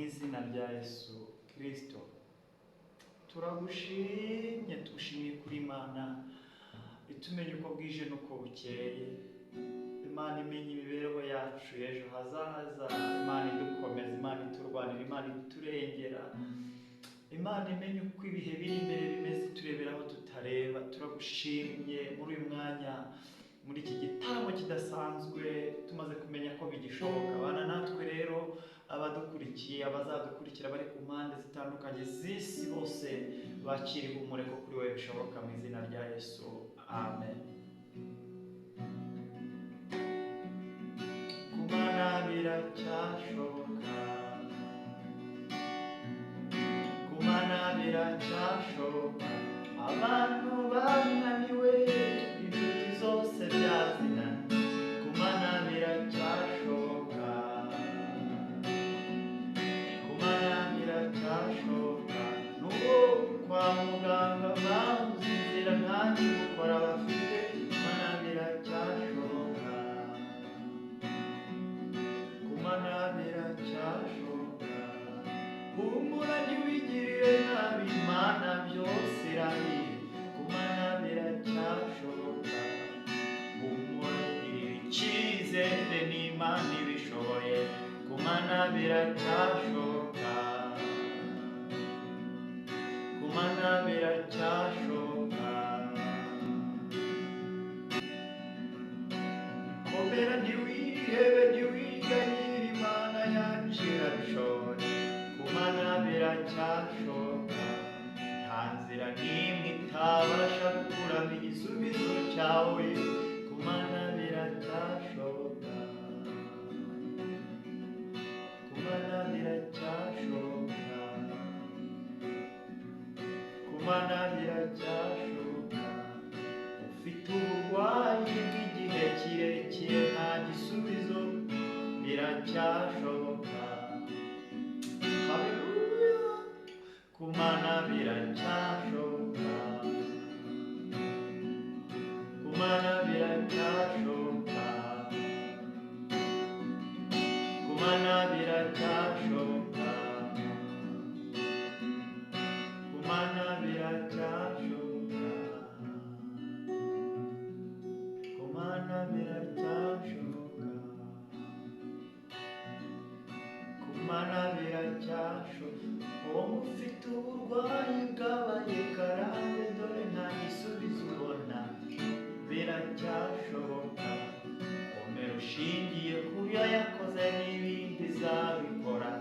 izina rya Yesu Kristo. Turagushimye, tugushimiye kuri Imana itumenye uko bwije n'uko bukeye. Imana imenya imibereho yacu ejo hazaza, Imana idukomeza, Imana iturwanira, Imana iturengera, Imana imenya uko ibihe biri imbere bimeze, turebera aho tutareba. Turagushimye muri uyu mwanya, muri iki gitaramo kidasanzwe, tumaze kumenya ko bigishoboka. Bana natwe rero, abadukurikiye, abazadukurikira bari ku mpande zitandukanye z'isi, bose bakira ihumure ko kuri wowe bishoboka, mu izina rya Yesu, amen. Kumana biracyashoboka, kumana biracyashoboka, abantu bananiwe, inshuti zose byazinaniye. Kumana biracyashoboka, kumana biracyashoboka, nubwo kwa muganga babuze inzira ntange gukora bafite. Kumana biracyashoboka, kumana biracyashoboka, humura ntiwigirire nabi, Imana byose irabizi. Kumana biracyashoboka, humura igirire icyizere, n'Imana ibishoboye. Kumana biracyashoboka, kumana biracyashoboka, komera ntiwihebe, ntiwiganyire, Imana yacu irabishoboye. Kumana biracyashoboka, nta nzira n'imwe itabasha gukuramo igisubizo cyawe. Kumana biracyashoboka, kumana biracyashoboka, kumana biracyashoboka. Ufite uburwayi bw'igihe kirekire nta gisubizo, biracyashoboka. Haleluya! Kumana biracyashoboka, kumana biracyashoboka, kumana biracyashoboka, kumana biracyashoboka, kumana biracyashoboka, kumana biracyashoboka. Wowe ufite uburwayi bwabaye karande, dore nta gisubizo ubona, biracyashoboka. Komera ushingiye ku byo yakoze, n'ibindi izabikora.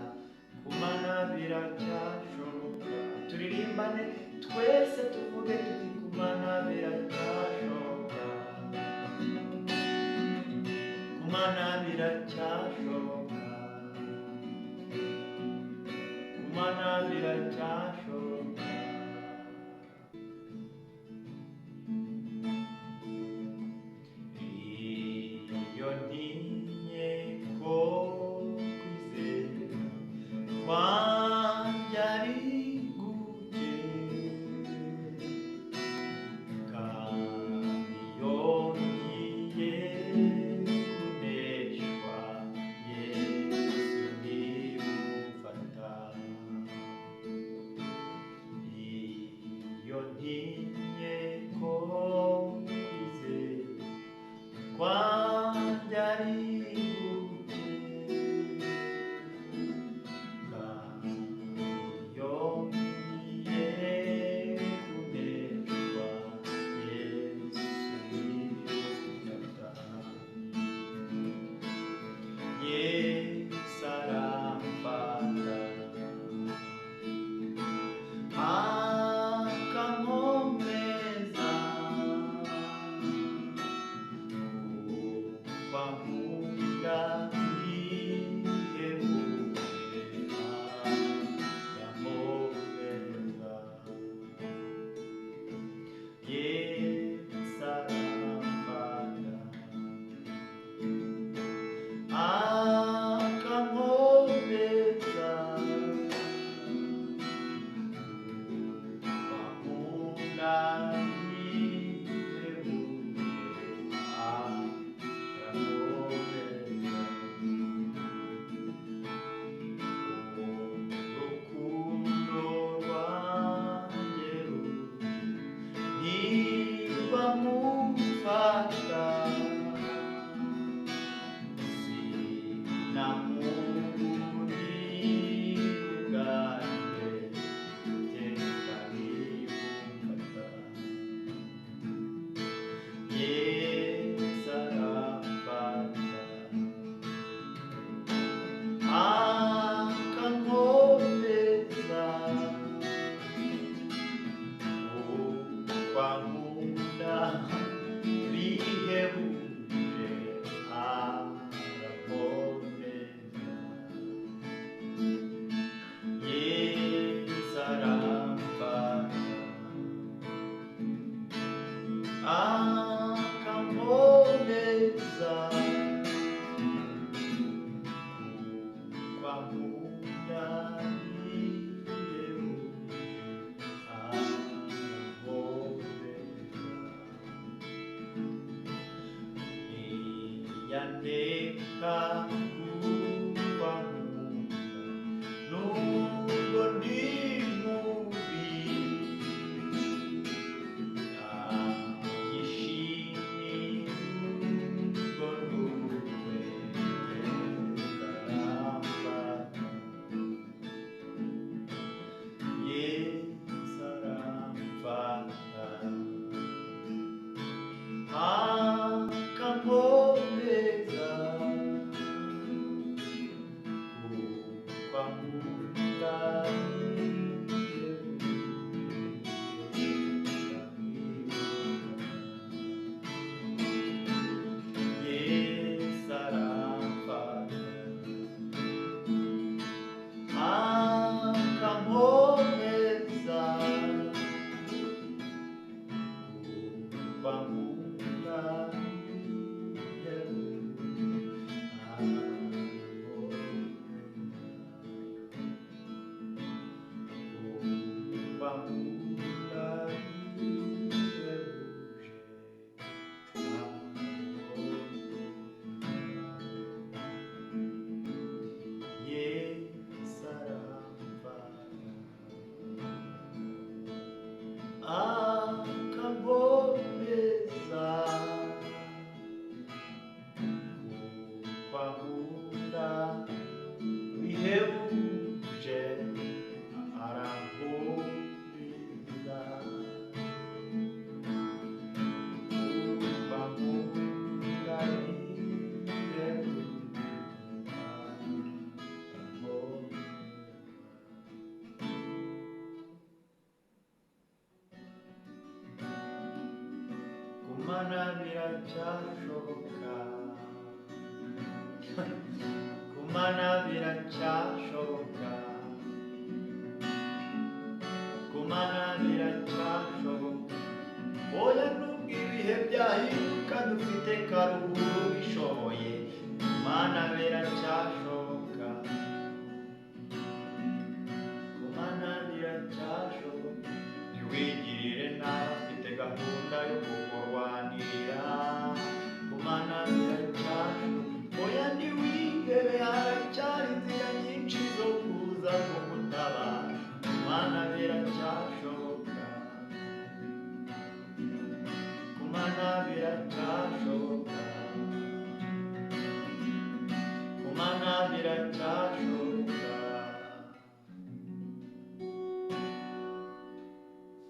Kumana biracyashoboka. Turirimbane twese tuvuge tuti, kumana biracyashoboka, kumana biracyashoboka, kumana biracyashoboka. Iyo ntinye ko kwizera kwanjye ari guke, kandi iyo ngiye kuneshwa, Yesu ntimufata. Iyo ntinye ko kwizera kwanjye ari guke, kandi iyo ngiye kuneshwa, Yesu ntimufata. Yesu aramfata, akankomeza, kuva mu nda y'ihebuje, akankomeza. Yesu aramfata, akankomeza, kuva mu nda y'ihebuje, akankomeza. nkunda yandeka kuba nkunda nubwo ndi mubi yishimira urwo rwe arambata Yesu aramfata akamkomeza kuko ankunda Yesu aramfata akamkomeza kuko ankunda bihebuje arankunda bankunda kumana biracyashoboka kumana biracyashoboka kumana biracyashoboka oya nubwo ibihe byahinduka dufite Karuguru bishoboye kumana biracyashoboka kumana biracyashoboka ntiwigirire nabi afite gahunda yo kukurwanirira kumana biracyashoboka oya ntiwihebe haracyari inzira nyinshi zo kuza kugutabara kumana biracyashoboka kumana biracyashoboka kumana biracyashoboka